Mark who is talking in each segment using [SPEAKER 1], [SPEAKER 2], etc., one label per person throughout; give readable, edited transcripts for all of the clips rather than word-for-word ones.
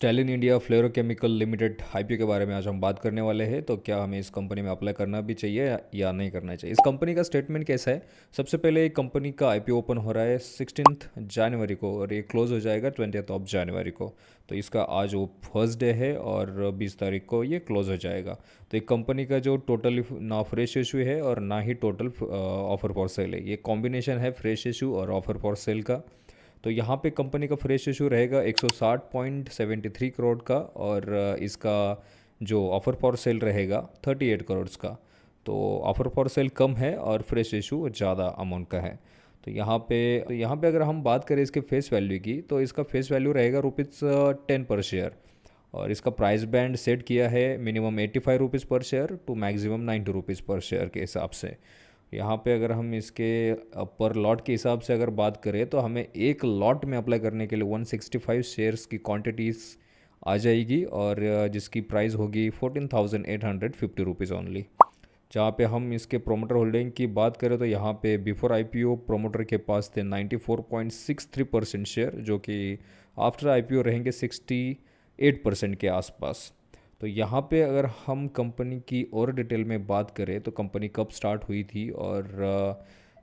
[SPEAKER 1] Stalin India fluorochemical limited IPO के बारे में आज हम बात करने वाले हैं। तो क्या हमें इस कंपनी में अप्लाई करना भी चाहिए या नहीं करना चाहिए। इस कंपनी का स्टेटमेंट कैसा है। सबसे पहले कंपनी का आईपीओ ओपन हो रहा है 16 जनवरी को और ये क्लोज हो जाएगा 20 जनवरी को। तो इसका आज वो फर्स्ट डे है और 20 तारीख को ये क्लोज हो जाएगा। तो एक कंपनी का जो टोटल ना फ्रेश इशू है और ना ही टोटल ऑफर फॉर सेल है, ये कॉम्बिनेशन है फ्रेश इशू और ऑफर फॉर सेल का। तो यहाँ पे कंपनी का फ्रेश इशू रहेगा 160.73 करोड़ का और इसका जो ऑफर फॉर सेल रहेगा 38 करोड़ का। तो ऑफर फॉर सेल कम है और फ्रेश इशू ज़्यादा अमाउंट का है। तो यहाँ पे अगर हम बात करें इसके फेस वैल्यू की, तो इसका फेस वैल्यू रहेगा ₹10 पर शेयर। और इसका प्राइस बैंड सेट किया है मिनिमम ₹85 पर शेयर टू मैक्सिमम ₹90 पर शेयर के हिसाब से। यहाँ पे अगर हम इसके पर लॉट के हिसाब से अगर बात करें, तो हमें एक लॉट में अप्लाई करने के लिए 165 शेयर्स की क्वांटिटीज़ आ जाएगी और जिसकी प्राइस होगी ₹14,850 ओनली। जहाँ पे हम इसके प्रोमोटर होल्डिंग की बात करें, तो यहाँ पे बिफोर आईपीओ प्रोमोटर के पास थे 94.63% शेयर, जो कि आफ्टर आईपीओ रहेंगे 68% के आसपास। तो यहाँ पे अगर हम कंपनी की और डिटेल में बात करें, तो कंपनी कब स्टार्ट हुई थी और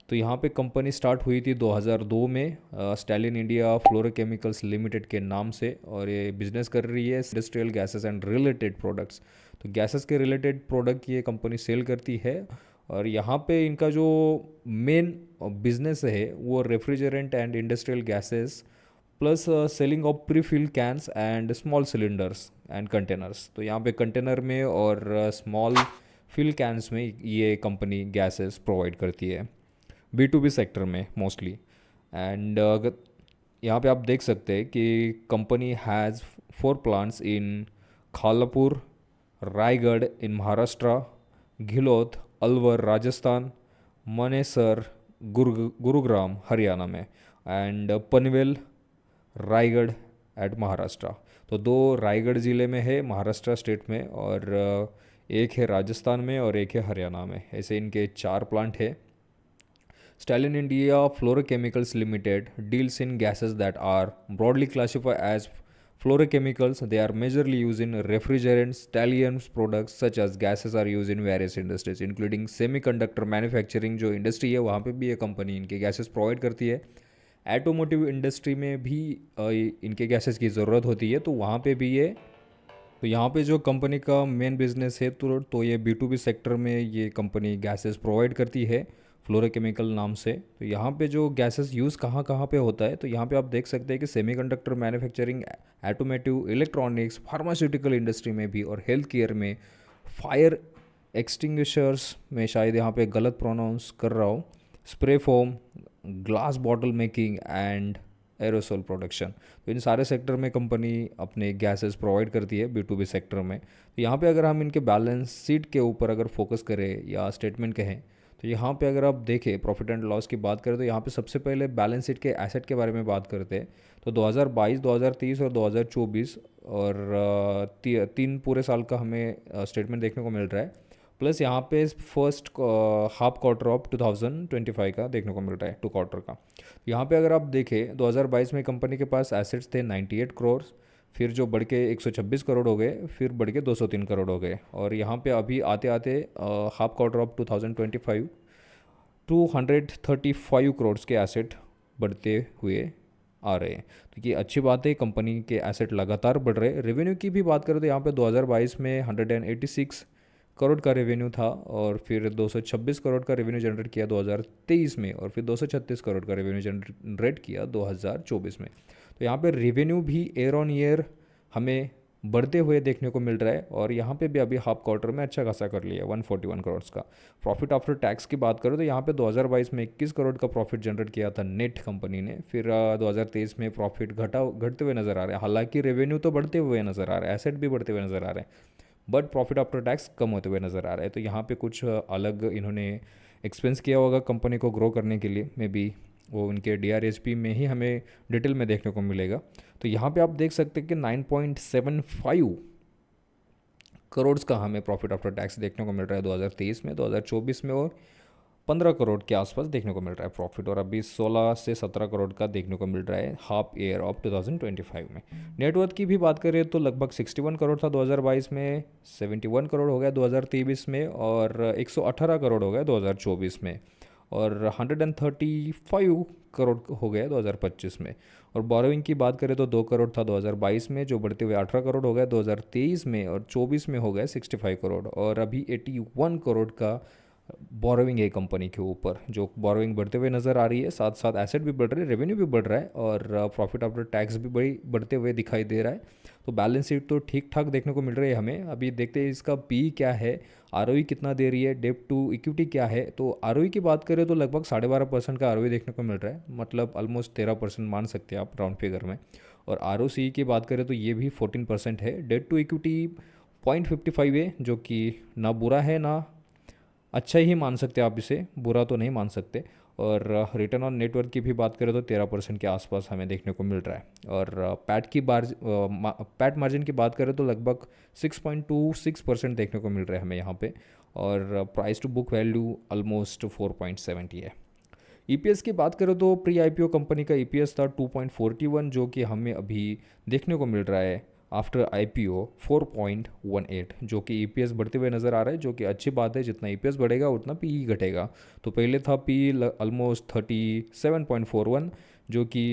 [SPEAKER 1] तो यहाँ पे कंपनी स्टार्ट हुई थी 2002 में स्टैलिन इंडिया फ्लोरोकेमिकल्स लिमिटेड के नाम से, और ये बिजनेस कर रही है industrial gases and related products. तो गैसेस के रिलेटेड प्रोडक्ट ये कंपनी सेल करती है। और यहाँ पे इनका जो मेन बिजनेस है वो refrigerant and industrial gases plus selling of pre fill cans and small cylinders and containers. तो यहाँ पे कंटेनर में और स्मॉल फिल कैंस में ये कंपनी गैसेस प्रोवाइड करती है बी टू बी सेक्टर में मोस्टली। एंड यहाँ पे आप देख सकते हैं कि company has 4 plants in Khalapur, Raigad in Maharashtra, Ghiloth, Alwar Rajasthan, Manesar Gurugram Haryana में, एंड पनवेल रायगढ़ एट महाराष्ट्र। तो 2 रायगढ़ ज़िले में है महाराष्ट्र स्टेट में, और एक है राजस्थान में और एक है हरियाणा में। ऐसे इनके 4 प्लांट है। Stalin India Fluorochemicals Limited deals in gases that are broadly classified as fluorochemicals. They are majorly used in refrigerants, Stallions products such as gases are used in various industries including semiconductor manufacturing। जो industry है वहाँ पे भी ये company इनके gases provide करती है। एटोमोटिव industry में भी इनके गैसेस की ज़रूरत होती है, तो वहाँ पे भी ये तो यहाँ पे जो कंपनी का मेन बिजनेस है, तो ये बी टू बी सेक्टर में ये कंपनी गैसेस प्रोवाइड करती है फ्लोरोकेमिकल नाम से। तो यहाँ पे जो गैसेस यूज़ कहाँ कहाँ पे होता है, तो यहाँ पे आप देख सकते हैं कि semiconductor manufacturing, automotive, electronics, pharmaceutical industry में भी, और हेल्थ केयर में, फायर एक्सटिंग्विशर्स में, शायद यहाँ पे गलत प्रोनाउंस कर रहा हूँ, spray foam, glass bottle making and aerosol production. तो इन सारे सेक्टर में कंपनी अपने गैसेस प्रोवाइड करती है बी टू बी सेक्टर में। तो यहाँ पे अगर हम इनके बैलेंस शीट के ऊपर अगर फोकस करें या स्टेटमेंट कहें, तो यहाँ पे अगर आप देखें प्रॉफिट एंड लॉस की बात करें, तो यहाँ पे सबसे पहले बैलेंस शीट के एसेट के बारे में बात करते हैं। तो 2022, 2023 और 2024 और 3 पूरे साल का हमें स्टेटमेंट देखने को मिल रहा है। प्लस यहाँ पे फर्स्ट हाफ क्वार्टर ऑफ 2025 का देखने को मिल रहा है, 2 क्वार्टर का। यहाँ पे अगर आप देखें 2022 में कंपनी के पास एसेट्स थे 98 करोड़, फिर जो बढ़ के 126 करोड़ हो गए, फिर बढ़ के 203 करोड़ हो गए। और यहाँ पे अभी आते आते हाफ क्वार्टर ऑफ 2025 235 करोड़ के एसेट बढ़ते हुए आ रहे हैं। तो ये अच्छी बात है, कंपनी के एसेट लगातार बढ़ रहे हैं। रेवेन्यू की भी बात करें तो यहाँ पे 2022 में 186 करोड़ का रेवेन्यू था, और फिर 226 करोड़ का रेवेन्यू जनरेट किया 2023 में, और फिर 236 करोड़ का रेवेन्यू जनरेट किया 2024 में। तो यहाँ पे रेवेन्यू भी ईयर ऑन ईयर हमें बढ़ते हुए देखने को मिल रहा है, और यहाँ पे भी अभी हाफ क्वार्टर में अच्छा खासा कर लिया 141 करोड़ का। प्रॉफिट आफ्टर टैक्स की बात करो तो यहाँ पे 2022 में 21 करोड़ का प्रॉफिट जनरेट किया था नेट कंपनी ने। फिर 2023 में प्रॉफिट घटते हुए नज़र आ रहे हैं। हालांकि रेवेन्यू तो बढ़ते हुए नज़र आ रहा है, एसेट भी बढ़ते हुए नज़र आ रहे हैं, बट प्रॉफिट आफ्टर टैक्स कम होते हुए नज़र आ रहा है। तो यहाँ पे कुछ अलग इन्होंने एक्सपेंस किया होगा कंपनी को ग्रो करने के लिए, मे बी वो उनके DRHP में ही हमें डिटेल में देखने को मिलेगा। तो यहाँ पे आप देख सकते हैं कि 9.75 करोड़ का हमें प्रॉफिट आफ्टर टैक्स देखने को मिल रहा है 2023 में। 2024 में वो 15 करोड़ के आसपास देखने को मिल रहा है प्रॉफिट, और अभी 16 से 17 करोड़ का देखने को मिल रहा है हाफ ईयर ऑफ 2025 में। नेटवर्थ की भी बात करें तो लगभग 61 करोड़ था 2022 में, 71 करोड़ हो गया 2023 में, और 118 करोड़ हो गया 2024 में, और 135 करोड़ हो गया 2025 में। और बोरोइंग की बात करें तो 2 करोड़ था 2022 में, जो बढ़ते हुए 18 करोड़ हो गया 2023 में, और 24 में हो गया 65 करोड़, और अभी 81 करोड़ का बोरोइंग है कंपनी के ऊपर, जो बोरोइंग बढ़ते हुए नज़र आ रही है, साथ साथ एसेट भी बढ़ रहे हैं, रेवेन्यू भी बढ़ रहा है, और प्रॉफिट आफ्टर टैक्स भी बढ़ते हुए दिखाई दे रहा है। तो बैलेंस शीट तो ठीक ठाक देखने को मिल रही है हमें। अभी देखते हैं इसका पी क्या है, आरओई कितना दे रही है, डेब्ट टू इक्विटी क्या है। तो आरओई की बात करें तो लगभग 12.5% का आरओई देखने को मिल रहा है, मतलब ऑलमोस्ट 13% मान सकते हैं आप राउंड फिगर में। और आरओसी की बात करें तो ये भी 14% है। डेट टू इक्विटी 0.55 है, जो कि ना बुरा है ना अच्छा ही मान सकते हैं आप इसे, बुरा तो नहीं मान सकते। और रिटर्न ऑन नेटवर्क की भी बात करें तो 13% के आसपास हमें देखने को मिल रहा है। और पैट मार्जिन की बात करें तो लगभग 6.26% देखने को मिल रहा है हमें यहाँ पे। और price to book value almost 4.70 है। ईपीएस की बात करें तो प्री आईपीओ कंपनी का ईपीएस था 2.41, जो कि हमें अभी देखने को मिल रहा है आफ्टर आईपीओ 4.18, जो कि ईपीएस बढ़ते हुए नज़र आ रहा है, जो कि अच्छी बात है। जितना ईपीएस बढ़ेगा उतना पीई घटेगा। तो पहले था पी ऑलमोस्ट 37.41, जो कि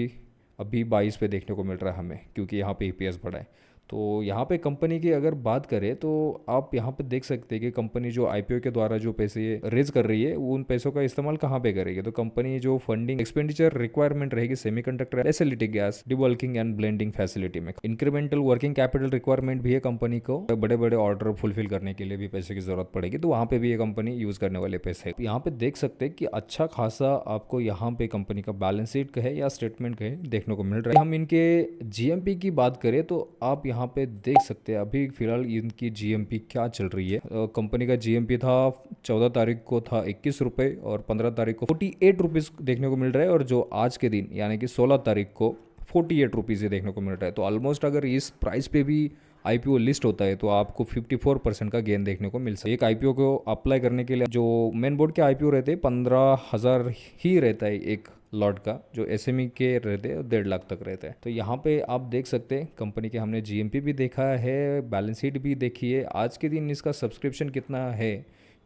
[SPEAKER 1] अभी 22 पे देखने को मिल रहा है हमें, क्योंकि यहाँ पे ईपीएस बढ़ा है। तो यहाँ पे कंपनी की अगर बात करें तो आप यहाँ पे देख सकते हैं कि कंपनी जो आईपीओ के द्वारा जो पैसे रेज कर रही है, वो उन पैसों का इस्तेमाल कहाँ पे करेगी। तो कंपनी जो फंडिंग एक्सपेंडिचर रिक्वायरमेंट रहेगी semiconductor facility, gas डिबल्किंग and blending facility में, इंक्रीमेंटल वर्किंग कैपिटल रिक्वायरमेंट भी है कंपनी को, बड़े बड़े ऑर्डर फुलफिल करने के लिए भी पैसे की जरूरत पड़ेगी, तो वहाँ पे भी ये कंपनी यूज करने वाले पैसे। यहाँ पे देख सकते हैं कि अच्छा खासा आपको यहाँ पे कंपनी का बैलेंस शीट कहे या स्टेटमेंट कहे देखने को मिल रहा है। हम इनके जीएमपी की बात करें तो आप यहाँ पे देख सकते हैं अभी फिलहाल इनकी जीएमपी क्या चल रही है। कंपनी का जीएमपी था 14 तारीख को था 21 रुपये, और 15 तारीख को 48 रुपीज़ देखने को मिल रहा है, और जो आज के दिन यानी कि 16 तारीख को 48 रुपीज़ ही देखने को मिल रहा है। तो ऑलमोस्ट अगर इस प्राइस पे भी आईपीओ लिस्ट होता है तो आपको 54% का गेन देखने को मिल सकता है। एक आईपीओ को अप्लाई करने के लिए जो मेन बोर्ड के आईपीओ रहते हैं 15,000 ही रहता है एक लॉट का, जो एसएमई के रहते हैं 1.5 लाख तक रहता है। तो यहाँ पे आप देख सकते हैं कंपनी के हमने जीएमपी भी देखा है, बैलेंस शीट भी देखी है, आज के दिन इसका सब्सक्रिप्शन कितना है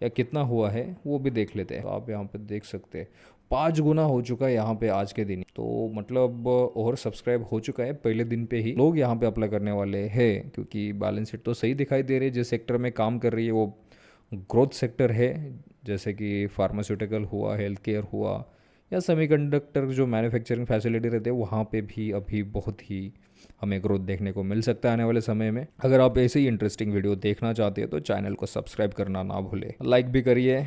[SPEAKER 1] या कितना हुआ है वो भी देख लेते हैं। तो आप यहाँ पे देख सकते हैं 5 गुना हो चुका है यहाँ पे आज के दिन, तो मतलब और सब्सक्राइब हो चुका है पहले दिन पे ही। लोग यहाँ पे अप्लाई करने वाले हैं, क्योंकि बैलेंस शीट तो सही दिखाई दे रही है। जिस सेक्टर में काम कर रही है वो ग्रोथ सेक्टर है, जैसे कि फार्मास्यूटिकल हुआ, हेल्थ केयर हुआ, या सेमीकंडक्टर जो मैन्युफैक्चरिंग फैसिलिटी रहते हैं, वहाँ पे भी अभी बहुत ही हमें ग्रोथ देखने को मिल सकता है आने वाले समय में। अगर आप ऐसे ही इंटरेस्टिंग वीडियो देखना चाहते हैं तो चैनल को सब्सक्राइब करना ना भूलें, लाइक भी करिए।